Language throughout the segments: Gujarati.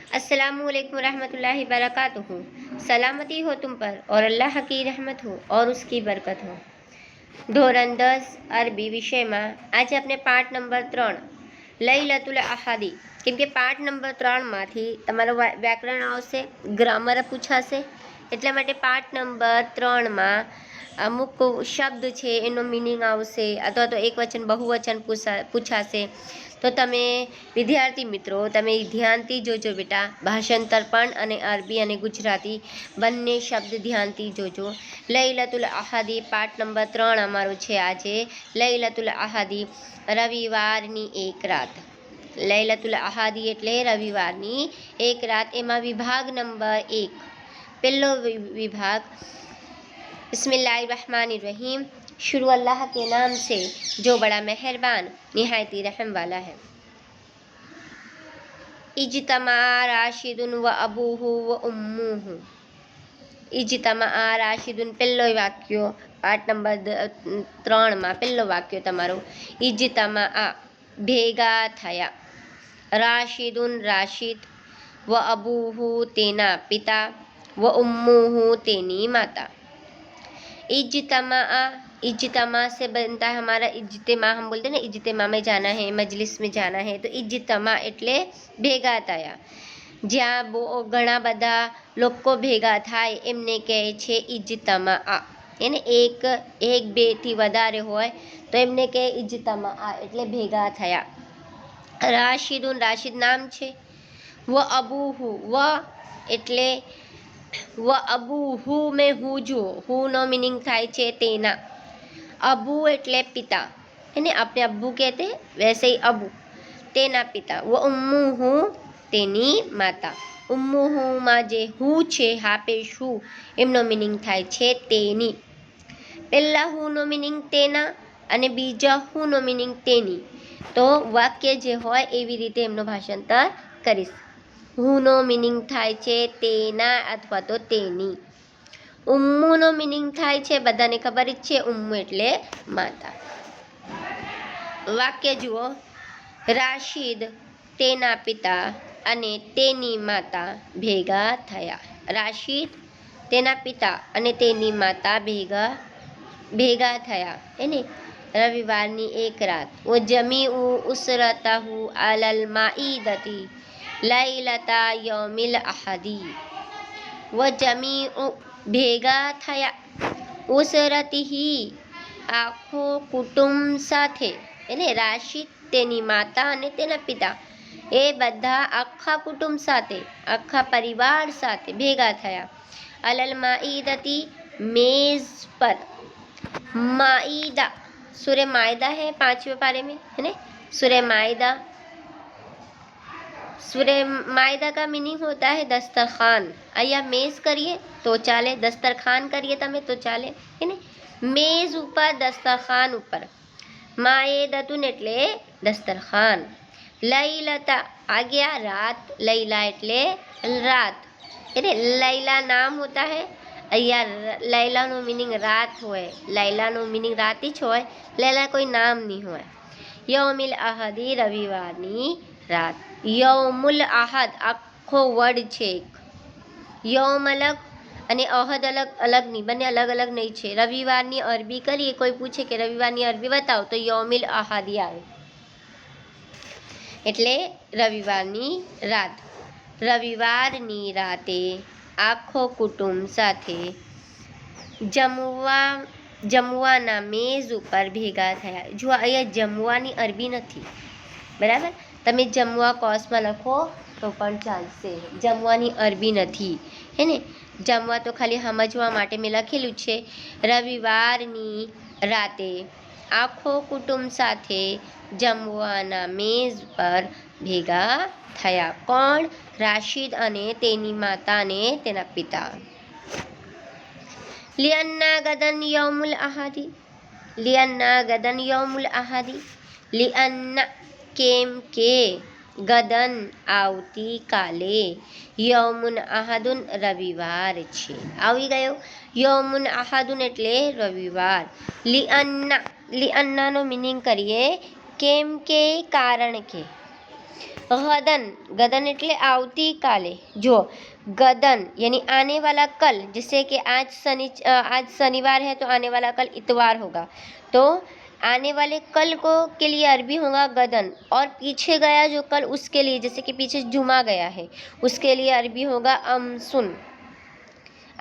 अस्सलामुअलैकुम रहमतुल्लाहि बरकातुहू। सलामती हो तुम पर और अल्लाह की रहमत हो और उसकी बरकत हो। ધોરણ 10 અરબી વિષયમાં આજે આપણે પાઠ નંબર 3 લૈલતુલ અહાદી, કેમ કે પાઠ નંબર 3માંથી તમારું વ્યાકરણ આવશે, ગ્રામર પૂછાશે, એટલા માટે પાઠ નંબર 3માં અમુક શબ્દ છે એનો મિનિંગ આવશે અથવા તો એકવચન બહુવચન પૂછાશે. તો તમે વિદ્યાર્થી મિત્રો તમે ધ્યાનથી જોજો બેટા. ભાષાંતર પણ અને અરબી અને ગુજરાતી બંને શબ્દ ધ્યાનથી જોજો. લૈલતુલ અહાદી પાઠ નંબર 3 અમારું છે આજે. લૈલતુલ અહાદી રવિવારની એક રાત. લૈલતુલ અહાદી એટલે રવિવારની એક રાત. એમાં વિભાગ નંબર 1 પહેલો विभाग बिस्मिल्लाहिर्रहमानिर्रहीम। शुरू अल्लाह के नाम से जो बड़ा मेहरबान निहायती रहम वाला है। इज्तमा राशिदुन व अबूहु व उम्मुहु। इज्तमा राशिदुन પહેલો વાક્યો પાઠ નંબર 3માં પહેલો વાક્યો તમારો. ઇજ્તમા ભેગા થયા. રાશિદુન રાશિદ, વ અબૂહુ તેના પિતા, व उम्मुहु तेनी माता. इज्तमा इज्तमा से बनता है हमारा इज्तिमा. हम बोलते हैं ना इज्तिमा में जाना है, मजलिस में जाना है, तो इज्तमा એટલે ભેગા થયા. જ્યાં બહુ ઘણા બધા લોકો ભેગા થાય એમને કહે છે ઇજ્તમા. એને એક બે થી વધારે હોય તો એમને કહે ઇજ્તમા એટલે ભેગા થયા. રાશિદુન રાશિદ નામ છે. વ અબૂહુ વ એટલે व अबूहु में हूँ જુઓ, હુનો मीनिंग થાય છે તેના. अबू એટલે પિતા, એને આપણે अब्बू कहते वैसे ही अबू તેના પિતા. व उम्मुहु તેની માતા. ઉમ્મુહુમાં જે હું છે હાપેશ હું એમનો મીનિંગ થાય છે તેની. પહેલા હુનો મીનિંગ તેના અને બીજા હુનો મીનિંગ તેની. તો વાક્ય જે હોય એવી રીતે એમનો ભાષાંતર કરીશ. હુનો મીનિંગ થાય છે તેના અથવા તો તેની. ઉમ્મુનો મીનિંગ થાય છે બધાને ખબર જ છે, ઉમ્મુ એટલે માતા. વાક્ય જુઓ. રાશિદ તેના પિતા અને તેની માતા ભેગા થયા. રાશિદ તેના પિતા અને તેની માતા ભેગા થયા. એને રવિવારની એક રાત. વ જમીઉ ઉસરતહુ અલલ માઈદતી લૈલતા યૌમિલ અહાદી. વ જમીઉ ભેગા થયા. ઉસરતિહી આખો કુટુંબ સાથે. એને રાશિદ તેની માતા અને તેના પિતા એ બધા આખા કુટુંબ સાથે, આખા પરિવાર સાથે ભેગા થયા. અલલ માઈદતી मेज़ पर. माइदा सूर्य माइदा है 5वें पारे में, है ना. सूर्य माइदा का मीनिंग होता है दस्तरखान. અહીંયા મેઝ કરીએ તો ચાલે, દસ્તરખાન કરીએ તમે તો ચાલે, હે ને. મેઝ ઉપર દસ્તરખાન ઉપર. માએદતુન એટલે દસ્તરખાન. લૈલતા आ गया रात. लैला એટલે રાત, એટલે લૈલા નામ હોતા है. અહીંયા લૈલાનો મીનિંગ રાત હોય. લૈલાનો મીનિંગ રાત જ હોય, લૈલા કોઈ નામ નહીં હોય. યૌમિલ અહાદી રવિવારની રાત. યૌમુલ અહાદ આખો વર્ડ છે. યૌમ અલગ અને અહદ અલગ નહીં, બંને અલગ નહીં છે. રવિવારની અરબી કરીએ, કોઈ પૂછે કે રવિવારની અરબી બતાવો તો યૌમિલ અહાદી આવે, એટલે રવિવારની રાત. રવિવારની રાતે આખો કુટુંબ સાથે જમવાના મેઝ ઉપર ભેગા થયા. જો અહીંયા જમવાની અરબી નથી, બરાબર. તમે જમવા કોર્સમાં લખો તો પણ ચાલશે. જમવાની અરબી નથી, હે ને. જમવા તો ખાલી સમજવા માટે મેં લખેલું છે. રવિવારની રાતે આખો કુટુંબ સાથે જમવાના મેઝ પર ભેગા થયા. કોણ? રાશિદ અને તેની માતા અને તેના પિતા. લિઅન્ના ગદન યૌમુલ અહાદી. લિઅન્ના ગદન યૌમુલ અહાદી. લિઅન્ના કેમ કે, ગદન આવતીકાલે, યૌમુન અહાદુન રવિવાર છે. આવી ગયો. યૌમુન અહાદુન એટલે રવિવાર. લિઅન્નાનો મીનિંગ કરીએ કેમ કે, કારણ કે. गदन, गदन एटले आवती काले। जो गदन यानी आने वाला कल, जैसे कि आज शनिवार है तो आने वाला कल इतवार होगा, तो आने वाले कल को के लिए अरबी होगा गदन। और पीछे गया जो कल उसके लिए, जैसे कि पीछे जुमा गया है, उसके लिए अरबी होगा अमसुन।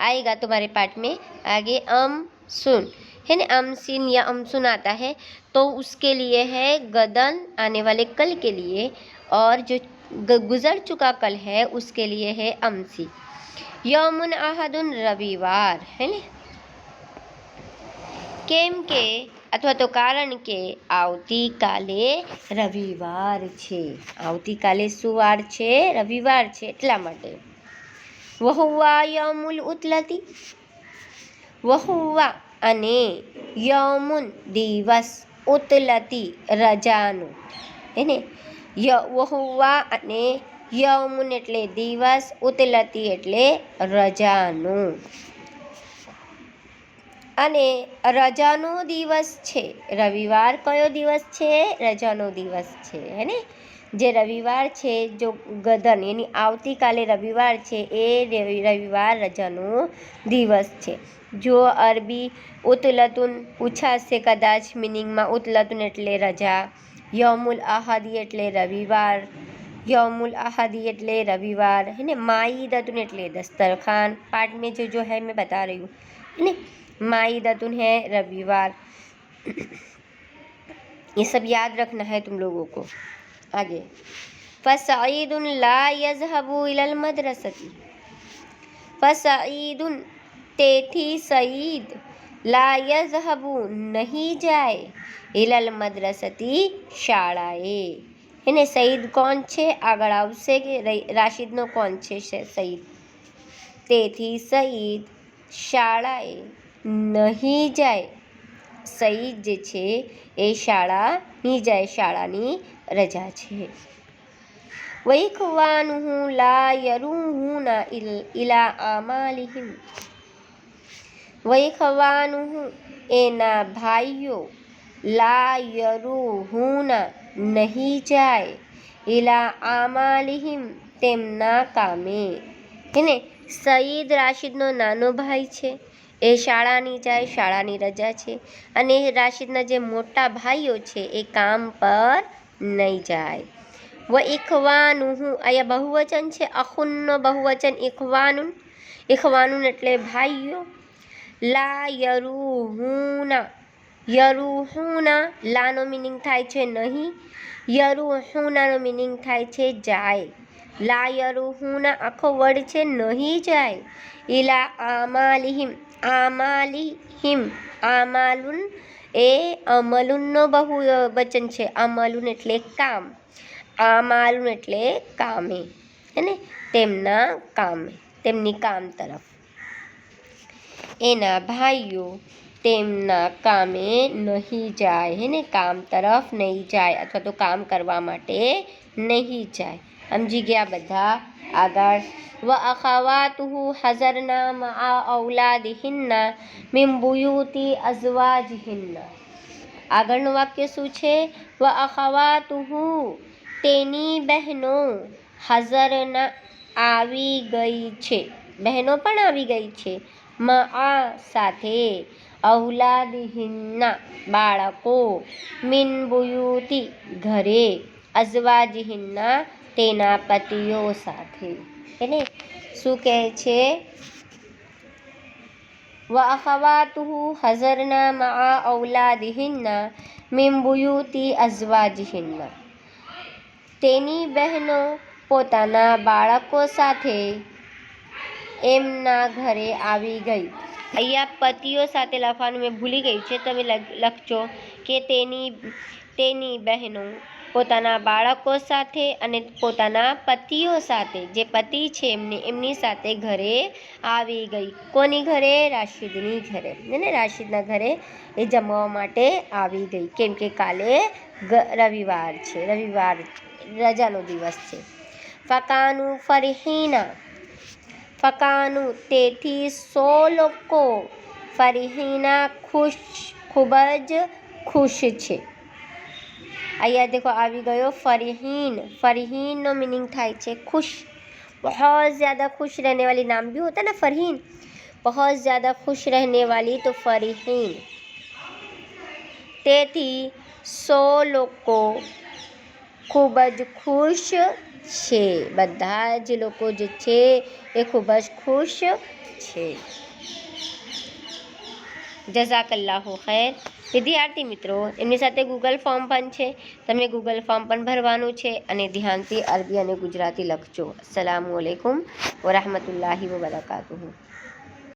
आएगा तुम्हारे पाठ में आगे अमसुन, है ना, अमसिन या अमसुन आता है, तो उसके लिए है गदन आने वाले कल के लिए, और जो गुजर चुका कल है उसके लिए है अमसी। यौमुन आहदुन रविवार, है ने, केम के अथवा तो कारण के આવતીકાલે રવિવાર છે, આવતીકાલે શું વાર છે? રવિવાર છે, એટલા માટે. વહુવા યૌમુલ ઉતલતી, વહુવા અને યૌમુન દિવસ, ઉતલતી રજાનું, હે ને, વહુવા અને યૌમુન એટલે દિવસ, ઉતલતી એટલે રજાનું. અને રજાનો દિવસ છે રવિવાર. કયો દિવસ છે? રજાનો દિવસ છે, હે ને. જે રવિવાર છે, જો ગદન એની આવતીકાલે રવિવાર છે, એ રવિવાર રજાનો દિવસ છે. જો અરબી ઉતલતુન પૂછાશે કદાચ મિનિંગમાં, ઉતલતુન એટલે રજા, યૌમુલ આહાદી એટલે રવિવાર, યૌમુલ આહાદી એટલે રવિવાર, है ना. माईदतुन એટલે दस्तरखान, पाठ में जो है मैं बता रही हूँ, है ना. माईदतुन है रविवार। ये सब याद रखना है तुम लोगों को। आगे फसईदुन ला यज़हबु इलल मदरसती, फसईदुन तेथी सईद, ला यज़हबु नहीं जाए, इलल मदरसती शाળાએ, है ने. सईद कौन છે? આગળ આવશે કે રાશિદનો કોણ છે સईद? તેથી સईद શાળાએ નહીં જાય. સईद જે છે એ શાળા નહીં જાય, શાળાની રજા છે. વૈખવાનુહુ લા યરૂહુના ઇલા આમાલિહિમ, વૈખવાનુહુ એના ભાઈઓ, લા યરૂહુના નહીં જાય, ઇલા આમાલિહિમ તેમના કામે, એને. સईद રાશિદનો નાનો ભાઈ છે, એ શાળા નહીં જાય, શાળાની રજા છે. અને રાશિદના જે મોટા ભાઈઓ છે એ કામ પર નહીં જાય. વ ઇખવાનુહુ, અહીંયા બહુવચન છે, અખુનનો બહુવચન ઇખવાનુન, ઇખવાનુન એટલે ભાઈઓ. લા યરૂહુના, યરૂહુના લાનો મિનિંગ થાય છે નહીં, યરૂહુનાનો મિનિંગ થાય છે જાય. લા યરૂહુના આખો વર્ડ છે નહીં જાય. ઇલા આમાલિહિમ, આમાલિહિમ, આમાલુન એ અમલુનનો બહુવચન છે, અમલુન એટલે કામ, આમાલુન એટલે કામે, હે ને, તેમના કામે, તેમની કામ તરફ. એના ભાઈઓ તેમના કામે નહીં જાય, હે ને, કામ તરફ નહીં જાય અથવા તો કામ કરવા માટે નહીં જાય. સમજી ગયા બધા? આગળ વ અખાવાતુહુ હઝરના મઆ ઔલાદિહિન્ના મિન બુયુતિ અઝવાજિહિન્ના. આગળનું વાક્ય શું છે? વ અખાવાતુહુ તેની બહેનો, હઝરના આવી ગઈ છે, બહેનો પણ આવી ગઈ છે, મઆ સાથે, ઔલાદિહિન્ના બાળકો, મિન બુયુતિ ઘરે, અઝવાજિહિન્ના તેના પતિઓ સાથે, એને. શું કહે છે? વ અખાવાતુહુ હઝરના મઆ ઔલાદિહિન્ના મિન બુયુતિ અઝવાજિહિન્ના. તેની બહેનો પોતાના બાળકો સાથે એમના ઘરે આવી ગઈ. અહીંયા પતિઓ સાથે લખવાનું મેં ભૂલી ગઈ છે, તમે લખજો કે તેની બહેનો પોતાના બાળકો સાથે અને પોતાના પતિઓ સાથે, જે પતિ છે એમની સાથે ઘરે આવી ગઈ. કોની ઘરે? રાશિદની ઘરે, ને રાશિદના ઘરે એ જમવા માટે આવી ગઈ, કેમ કે કાલે રવિવાર છે, રવિવાર રજાનો દિવસ છે. ફકાનુ ફરહીના, ફકાનુ તેથી 100 લોકો, ફરહીના ખુશ, ખૂબ જ ખુશ છે. અહીંયા देखो આવી ગયો फरहीन। फरहीन નો मीनिंग થાય છે खुश, बहुत ज़्यादा खुश रहने वाली। नाम भी होता है ना फरहीन, बहुत ज़्यादा खुश रहने वाली, तो फरहीन। તેથી 100 લોકો ખૂબ જ ખુશ છે। બધા જ લોકો જે છે એ ખૂબ જ ખુશ છે। જઝાકલ્લાહુ ખૈર। વિદ્યાર્થી મિત્રો, એમની સાથે ગૂગલ ફોર્મ પણ છે, તમે ગૂગલ ફોર્મ પણ ભરવાનું છે અને ધ્યાનથી અરબી અને ગુજરાતી લખજો। અસ્સલામુ અલૈકુમ વરહમતુલ્લાહિ વબરકાતુહુ।